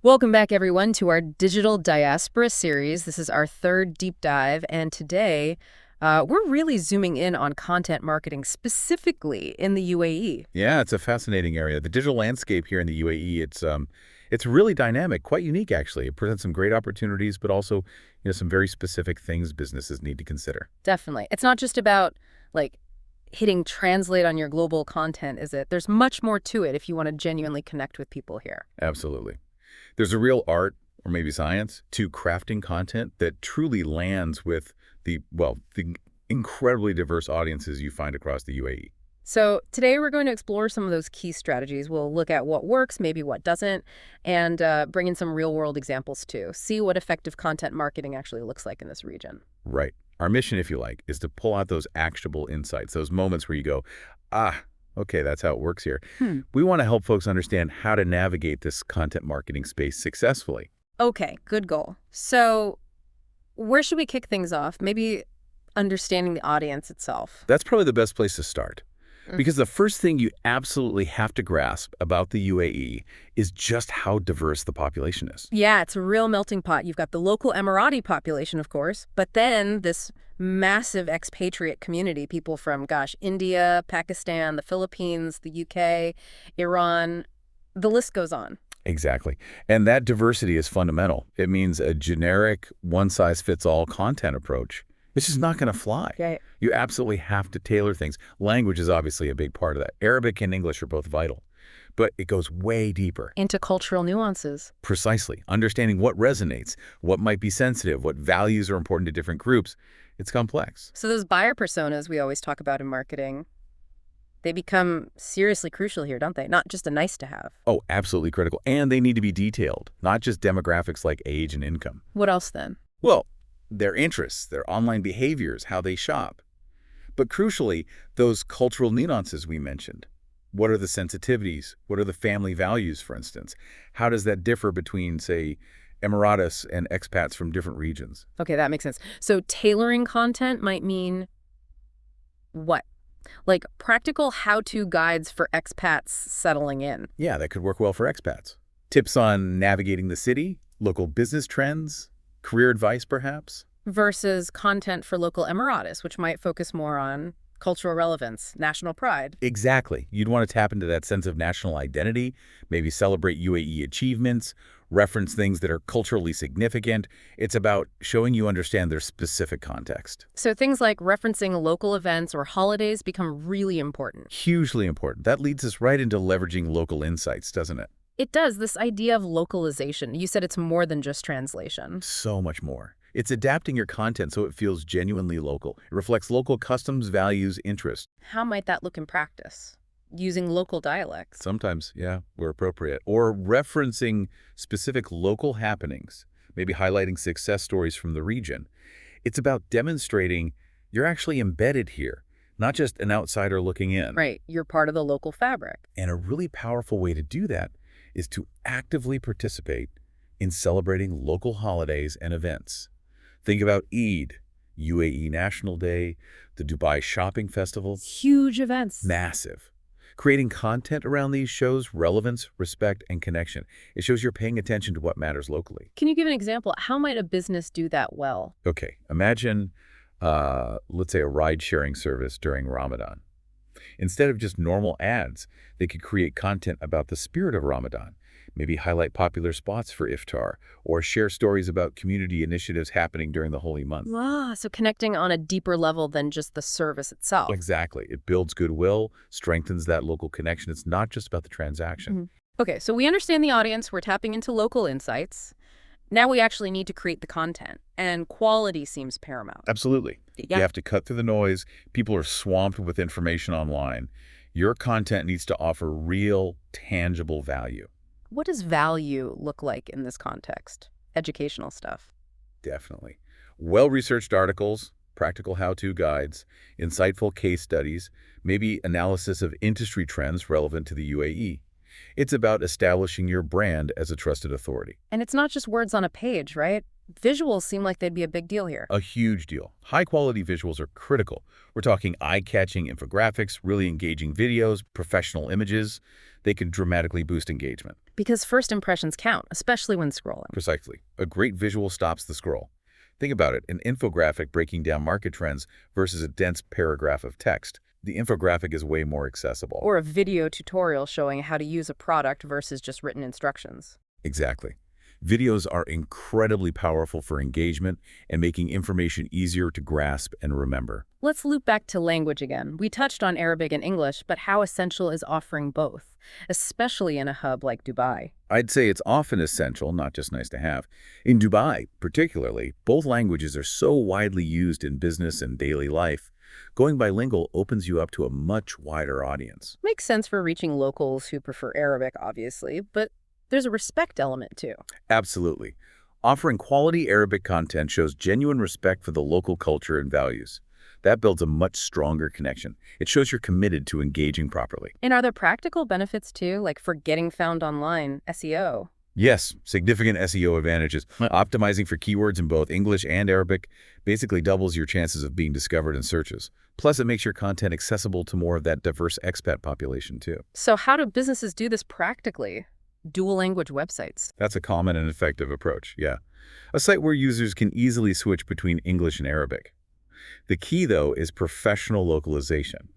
Welcome back, everyone, to our Digital Diaspora series. This is our third deep dive, and today we're really zooming in on content marketing, specifically in the UAE. Yeah, it's a fascinating area. The digital landscape here in the UAE, it's really dynamic, quite unique actually. It presents some great opportunities, but also, some very specific things businesses need to consider. Definitely. It's not just about, like, hitting translate on your global content, is it? There's much more to it if you want to genuinely connect with people here. Absolutely. There's a real art, or maybe science, to crafting content that truly lands with the incredibly diverse audiences you find across the UAE. So today we're going to explore some of those key strategies. We'll look at what works, maybe what doesn't, and bring in some real-world examples too. See what effective content marketing actually looks like in this region. Right. Our mission, if you like, is to pull out those actionable insights, those moments where you go, ah, okay, that's how it works here. We want to help folks understand how to navigate this content marketing space successfully. Okay, good goal. So where should we kick things off? Maybe understanding the audience itself. That's probably the best place to start. Because the first thing you absolutely have to grasp about the UAE is just how diverse the population is. Yeah, it's a real melting pot. You've got the local Emirati population, of course, but then this massive expatriate community, people from, gosh, India, Pakistan, the Philippines, the UK, Iran, the list goes on. Exactly. And that diversity is fundamental. It means a generic, one-size-fits-all content approach. It's just not going to fly. Right. You absolutely have to tailor things. Language is obviously a big part of that. Arabic and English are both vital, but it goes way deeper. Into cultural nuances. Precisely. Understanding what resonates, what might be sensitive, what values are important to different groups. It's complex. So those buyer personas we always talk about in marketing, they become seriously crucial here, don't they? Not just a nice to have. Oh, absolutely critical. And they need to be detailed, not just demographics like age and income. What else then? Well, their interests, their online behaviors, how they shop. But crucially, those cultural nuances we mentioned. What are the sensitivities? What are the family values, for instance? How does that differ between, say, Emiratis and expats from different regions? Okay, that makes sense. So tailoring content might mean what? Like practical how-to guides for expats settling in. Yeah, that could work well for expats. Tips on navigating the city, local business trends, career advice, perhaps? Versus content for local Emiratis, which might focus more on cultural relevance, national pride. Exactly. You'd want to tap into that sense of national identity, maybe celebrate UAE achievements, reference things that are culturally significant. It's about showing you understand their specific context. So things like referencing local events or holidays become really important. Hugely important. That leads us right into leveraging local insights, doesn't it? It does, this idea of localization. You said it's more than just translation. So much more. It's adapting your content so it feels genuinely local. It reflects local customs, values, interests. How might that look in practice? Using local dialects. Sometimes, yeah, where appropriate. Or referencing specific local happenings, maybe highlighting success stories from the region. It's about demonstrating you're actually embedded here, not just an outsider looking in. Right, you're part of the local fabric. And a really powerful way to do that is to actively participate in celebrating local holidays and events. Think about Eid, UAE National Day, the Dubai Shopping Festival. Huge events. Massive. Creating content around these shows relevance, respect, and connection. It shows you're paying attention to what matters locally. Can you give an example? How might a business do that well? Okay, imagine, let's say, a ride-sharing service during Ramadan. Instead of just normal ads, they could create content about the spirit of Ramadan, maybe highlight popular spots for iftar, or share stories about community initiatives happening during the holy month. Ah, so connecting on a deeper level than just the service itself. Exactly. It builds goodwill, strengthens that local connection. It's not just about the transaction. Okay, so we understand the audience. We're tapping into local insights. Now we actually need to create the content, and quality seems paramount. Absolutely. Yeah. You have to cut through the noise. People are swamped with information online. Your content needs to offer real, tangible value. What does value look like in this context? Educational stuff. Definitely. Well-researched articles, practical how-to guides, insightful case studies, maybe analysis of industry trends relevant to the UAE. It's about establishing your brand as a trusted authority. And it's not just words on a page, right? Visuals seem like they'd be a big deal here. A huge deal. High-quality visuals are critical. We're talking eye-catching infographics, really engaging videos, professional images. They can dramatically boost engagement. Because first impressions count, especially when scrolling. Precisely. A great visual stops the scroll. Think about it, an infographic breaking down market trends versus a dense paragraph of text. The infographic is way more accessible. Or a video tutorial showing how to use a product versus just written instructions. Exactly. Videos are incredibly powerful for engagement and making information easier to grasp and remember. Let's loop back to language again. We touched on Arabic and English, but how essential is offering both, especially in a hub like Dubai? I'd say it's often essential, not just nice to have. In Dubai, particularly, both languages are so widely used in business and daily life. Going bilingual opens you up to a much wider audience. Makes sense for reaching locals who prefer Arabic, obviously, but there's a respect element too. Absolutely. Offering quality Arabic content shows genuine respect for the local culture and values. That builds a much stronger connection. It shows you're committed to engaging properly. And are there practical benefits too, like for getting found online, SEO? Yes, significant SEO advantages. Optimizing for keywords in both English and Arabic basically doubles your chances of being discovered in searches. Plus, it makes your content accessible to more of that diverse expat population too. So how do businesses do this practically? Dual language websites. That's a common and effective approach, yeah. A site where users can easily switch between English and Arabic. The key, though, is professional localization.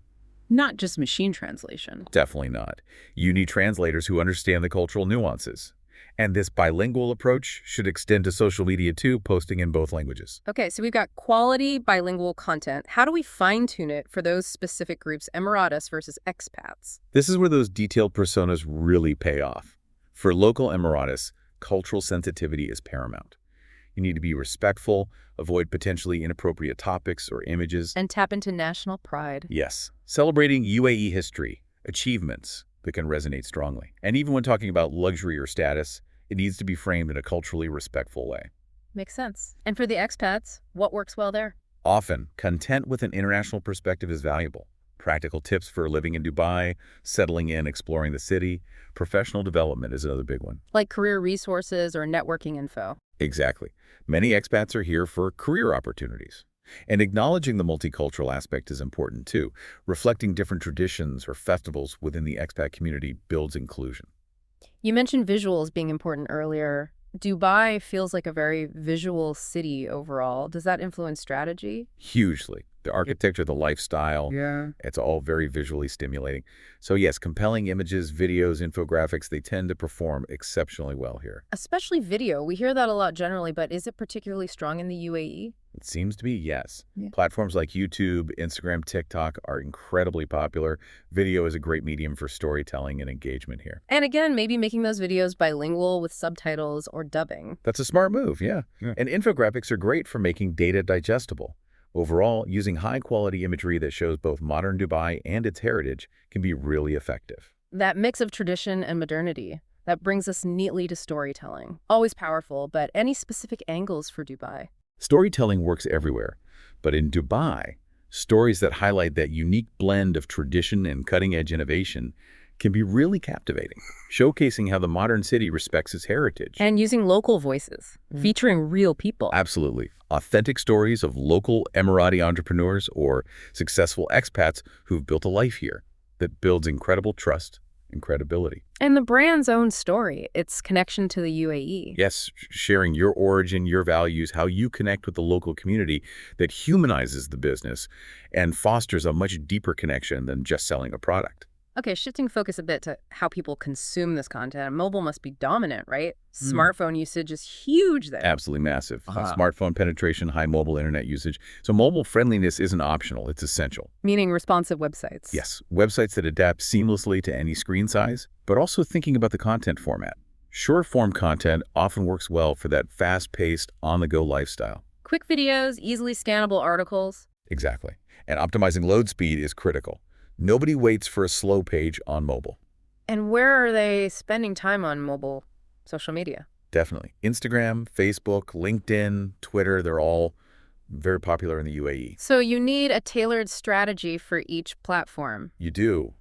Not just machine translation. Definitely not. You need translators who understand the cultural nuances. And this bilingual approach should extend to social media too, posting in both languages. Okay, so we've got quality bilingual content. How do we fine-tune it for those specific groups, Emiratis versus expats? This is where those detailed personas really pay off. For local Emiratis, cultural sensitivity is paramount. You need to be respectful, avoid potentially inappropriate topics or images. And tap into national pride. Yes, celebrating UAE history, achievements that can resonate strongly. And even when talking about luxury or status, it needs to be framed in a culturally respectful way. Makes sense. And for the expats, what works well there? Often, content with an international perspective is valuable. Practical tips for living in Dubai, settling in, exploring the city. Professional development is another big one. Like career resources or networking info. Exactly. Many expats are here for career opportunities. And acknowledging the multicultural aspect is important too. Reflecting different traditions or festivals within the expat community builds inclusion. You mentioned visuals being important earlier. Dubai feels like a very visual city overall. Does that influence strategy? Hugely. The architecture, the lifestyle, it's all very visually stimulating. So yes, compelling images, videos, infographics, they tend to perform exceptionally well here. Especially video. We hear that a lot generally, but is it particularly strong in the UAE? It seems to be, yes. Yeah. Platforms like YouTube, Instagram, TikTok are incredibly popular. Video is a great medium for storytelling and engagement here. And again, maybe making those videos bilingual with subtitles or dubbing. That's a smart move, yeah. And infographics are great for making data digestible. Overall, using high-quality imagery that shows both modern Dubai and its heritage can be really effective. That mix of tradition and modernity, that brings us neatly to storytelling. Always powerful, but any specific angles for Dubai? Storytelling works everywhere, but in Dubai, stories that highlight that unique blend of tradition and cutting-edge innovation can be really captivating, showcasing how the modern city respects its heritage. And using local voices, featuring real people. Absolutely. Authentic stories of local Emirati entrepreneurs or successful expats who've built a life here that builds incredible trust and credibility. And the brand's own story, its connection to the UAE. Yes, sharing your origin, your values, how you connect with the local community that humanizes the business and fosters a much deeper connection than just selling a product. Okay, shifting focus a bit to how people consume this content. Mobile must be dominant, right? Smartphone usage is huge there. Absolutely massive. Smartphone penetration, high mobile internet usage. So mobile friendliness isn't optional, it's essential. Meaning responsive websites. Yes, websites that adapt seamlessly to any screen size, but also thinking about the content format. Short-form content often works well for that fast-paced, on-the-go lifestyle. Quick videos, easily scannable articles. Exactly. And optimizing load speed is critical. Nobody waits for a slow page on mobile. And where are they spending time on mobile social media? Definitely. Instagram, Facebook, LinkedIn, Twitter, they're all very popular in the UAE. So you need a tailored strategy for each platform. You do.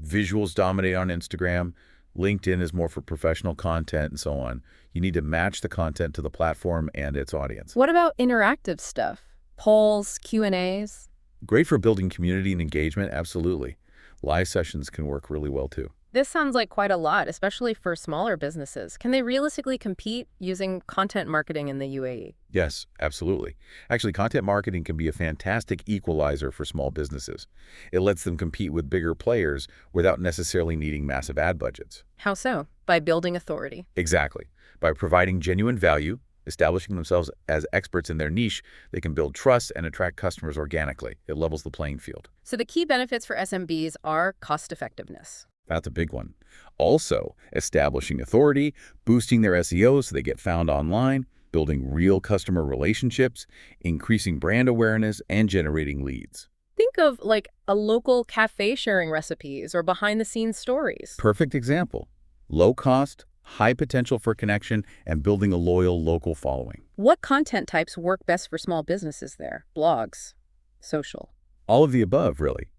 Visuals dominate on Instagram. LinkedIn is more for professional content and so on. You need to match the content to the platform and its audience. What about interactive stuff? Polls, Q&As? Great for building community and engagement, absolutely. Live sessions can work really well too. This sounds like quite a lot, especially for smaller businesses. Can they realistically compete using content marketing in the UAE? Yes, absolutely. Actually, content marketing can be a fantastic equalizer for small businesses. It lets them compete with bigger players without necessarily needing massive ad budgets. How so? By building authority. Exactly. By providing genuine value, establishing themselves as experts in their niche, they can build trust and attract customers organically. It levels the playing field. So the key benefits for SMBs are cost effectiveness. That's a big one. Also, establishing authority, boosting their SEO so they get found online, building real customer relationships, increasing brand awareness, and generating leads. Think of like a local cafe sharing recipes or behind the scenes stories. Perfect example. Low cost, high potential for connection, and building a loyal local following. What content types work best for small businesses there? Blogs, social. All of the above, really.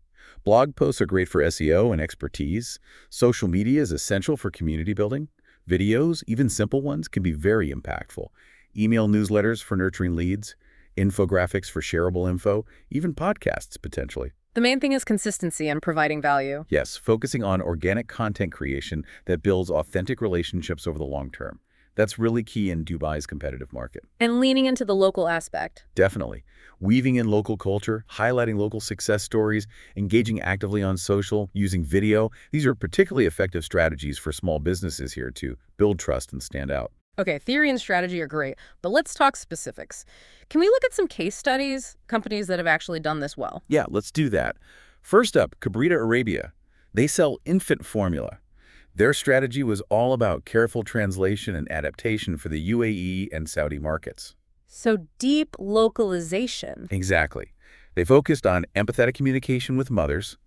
Blog posts are great for SEO and expertise. Social media is essential for community building. Videos, even simple ones, can be very impactful. Email newsletters for nurturing leads. Infographics for shareable info. Even podcasts, potentially. The main thing is consistency and providing value. Yes, focusing on organic content creation that builds authentic relationships over the long term. That's really key in Dubai's competitive market. And leaning into the local aspect. Definitely. Weaving in local culture, highlighting local success stories, engaging actively on social, using video. These are particularly effective strategies for small businesses here to build trust and stand out. Okay, theory and strategy are great, but let's talk specifics. Can we look at some case studies, companies that have actually done this well? Yeah, let's do that. First up, Cabrita Arabia. They sell infant formula. Their strategy was all about careful translation and adaptation for the UAE and Saudi markets. So deep localization. Exactly. They focused on empathetic communication with mothers,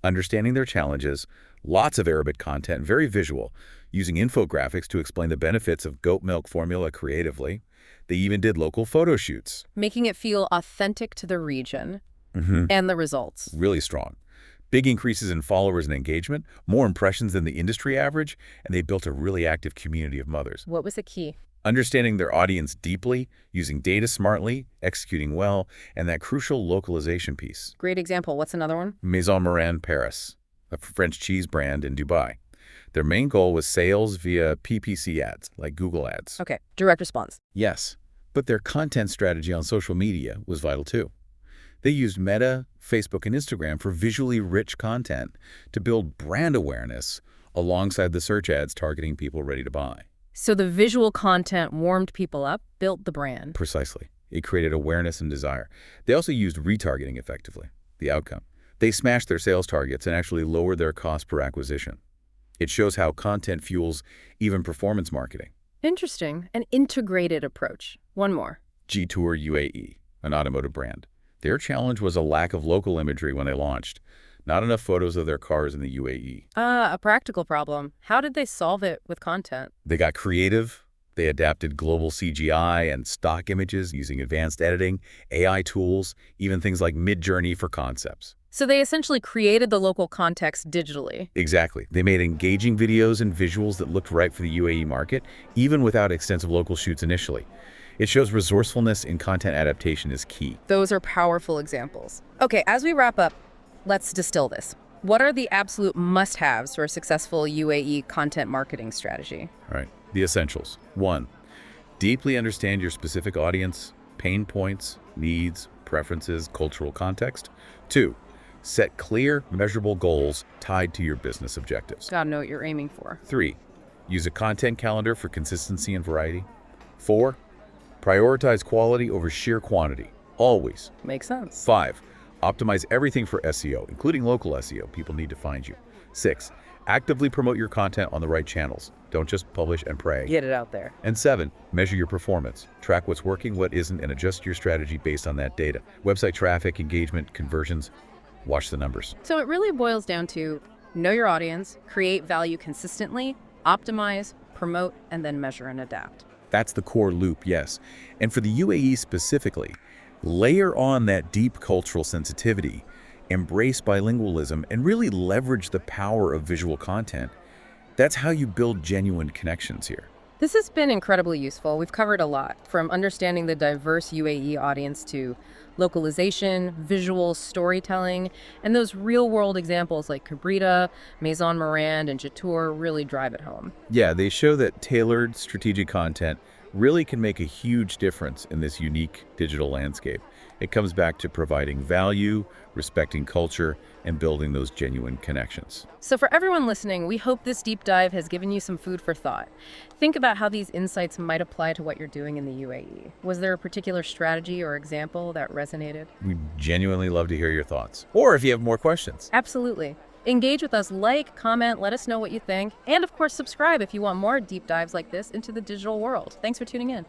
understanding their challenges, lots of Arabic content, very visual, using infographics to explain the benefits of goat milk formula creatively. They even did local photo shoots. Making it feel authentic to the region and the results. Really strong. Big increases in followers and engagement, more impressions than the industry average, and they built a really active community of mothers. What was the key? Understanding their audience deeply, using data smartly, executing well, and that crucial localization piece. Great example. What's another one? Maison Morin Paris, a French cheese brand in Dubai. Their main goal was sales via PPC ads, like Google ads. Okay, direct response. Yes, but their content strategy on social media was vital too. They used Meta, Facebook, and Instagram for visually rich content to build brand awareness alongside the search ads targeting people ready to buy. So the visual content warmed people up, built the brand. Precisely. It created awareness and desire. They also used retargeting effectively. The outcome. They smashed their sales targets and actually lowered their cost per acquisition. It shows how content fuels even performance marketing. Interesting. An integrated approach. One more. G-Tour UAE, an automotive brand. Their challenge was a lack of local imagery when they launched. Not enough photos of their cars in the UAE. A practical problem. How did they solve it with content? They got creative. They adapted global CGI and stock images using advanced editing, AI tools, even things like Midjourney for concepts. So they essentially created the local context digitally. Exactly. They made engaging videos and visuals that looked right for the UAE market, even without extensive local shoots initially. It shows resourcefulness in content adaptation is key. Those are powerful examples. Okay, as we wrap up, let's distill this. What are the absolute must-haves for a successful UAE content marketing strategy? All right. The essentials. 1. Deeply understand your specific audience, pain points, needs, preferences, cultural context. 2. Set clear, measurable goals tied to your business objectives. Gotta know what you're aiming for. 3. Use a content calendar for consistency and variety. 4. Prioritize quality over sheer quantity, always. Makes sense. 5. Optimize everything for SEO, including local SEO. People need to find you. 6. Actively promote your content on the right channels. Don't just publish and pray. Get it out there. And 7. Measure your performance. Track what's working, what isn't, and adjust your strategy based on that data. Website traffic, engagement, conversions. Watch the numbers. So it really boils down to know your audience, create value consistently, optimize, promote, and then measure and adapt. That's the core loop, yes. And for the UAE specifically, layer on that deep cultural sensitivity, embrace bilingualism, and really leverage the power of visual content. That's how you build genuine connections here. This has been incredibly useful. We've covered a lot, from understanding the diverse UAE audience to localization, visual storytelling, and those real-world examples like Cabrita, Maison Morand, and Jatour really drive it home. Yeah, they show that tailored strategic content really can make a huge difference in this unique digital landscape. It comes back to providing value, respecting culture, and building those genuine connections. So for everyone listening, we hope this deep dive has given you some food for thought. Think about how these insights might apply to what you're doing in the UAE. Was there a particular strategy or example that resonated? We genuinely love to hear your thoughts. Or if you have more questions. Absolutely. Engage with us, like, comment, let us know what you think, and of course, subscribe if you want more deep dives like this into the digital world. Thanks for tuning in.